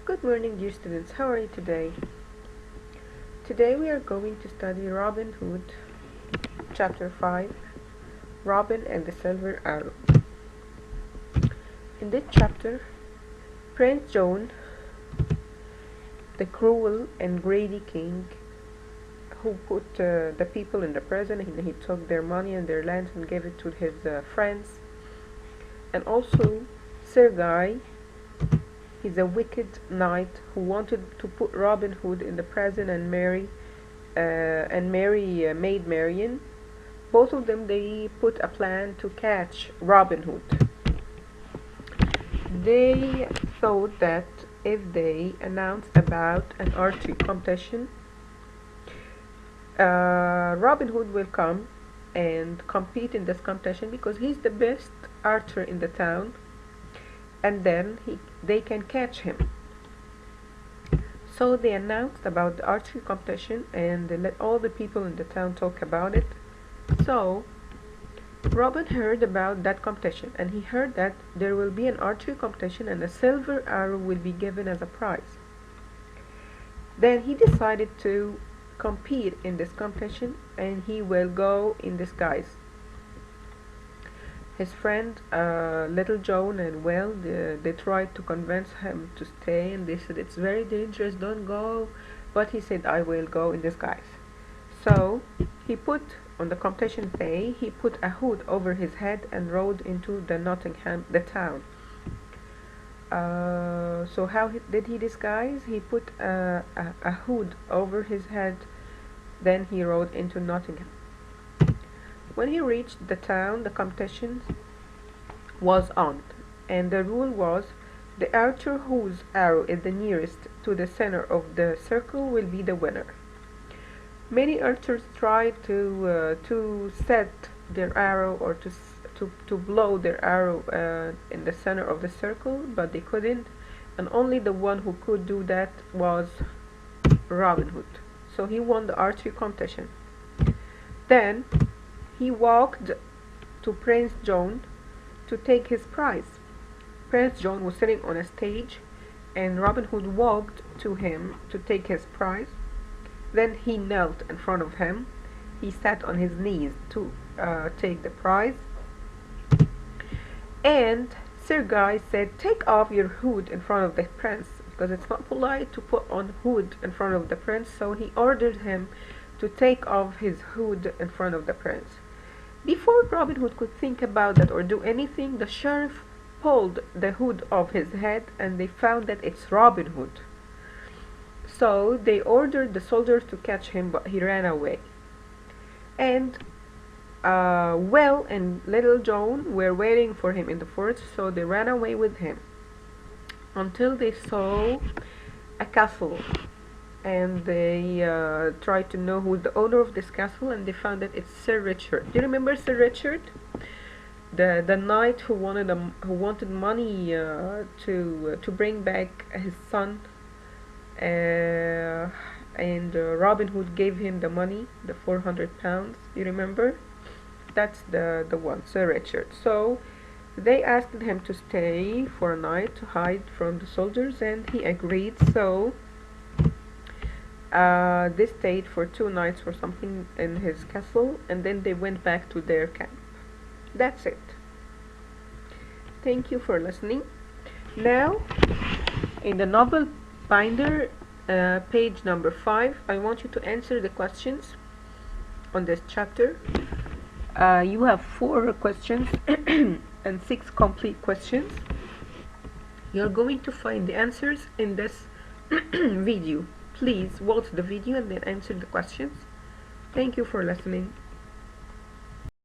Good morning, dear students. How are you today? Today we are going to study Robin Hood, Chapter 5, Robin and the Silver Arrow. In this chapter, Prince John, the cruel and greedy king who put the people in the prison, and he took their money and their lands and gave it to his friends, and also Sir Guy. He's a wicked knight who wanted to put Robin Hood in the prison and marry Maid Marian. Both of them, they put a plan to catch Robin Hood. They thought that if they announced about an archery competition, Robin Hood will come and compete in this competition because he's the best archer in the town, and then they can catch him. So they announced about the archery competition and they let all the people in the town talk about it. So Robin heard about that competition, and he heard that there will be an archery competition and a silver arrow will be given as a prize. Then he decided to compete in this competition, and he will go in disguise. His friend Little John and Will, they tried to convince him to stay, and they said it's very dangerous, don't go, but he said I will go in disguise. So he put on the competition day, he put a hood over his head and rode into the Nottingham, the town. So how did he disguise? He put a hood over his head, then he rode into Nottingham. When he reached the town, the competition was on, and the rule was the archer whose arrow is the nearest to the center of the circle will be the winner. Many archers tried to set their arrow or to blow their arrow in the center of the circle, but they couldn't, and only the one who could do that was Robin Hood. So he won the archery competition. Then he walked to Prince John to take his prize. Prince John was sitting on a stage, and Robin Hood walked to him to take his prize. Then he knelt in front of him. He sat on his knees to take the prize. And Sir Guy said, "Take off your hood in front of the prince, because it's not polite to put on hood in front of the prince." So he ordered him to take off his hood in front of the prince. Before Robin Hood could think about that or do anything, the sheriff pulled the hood off his head, and they found that it's Robin Hood. So they ordered the soldiers to catch him, but he ran away. And Will and Little John were waiting for him in the forest, so they ran away with him until they saw a castle. And they tried to know who's the owner of this castle, and they found that it's Sir Richard. Do you remember Sir Richard, the knight who wanted money to bring back his son, and Robin Hood gave him the money, the 400 pounds. You remember? That's the one, Sir Richard. So they asked him to stay for a night to hide from the soldiers, and he agreed. So they stayed for 2 nights or something in his castle, and then they went back to their camp. That's it. Thank you for listening. Now, in the novel binder, page number 5, I want you to answer the questions on this chapter. You have 4 questions and 6 complete questions. You're going to find the answers in this video. Please watch the video and then answer the questions. Thank you for listening.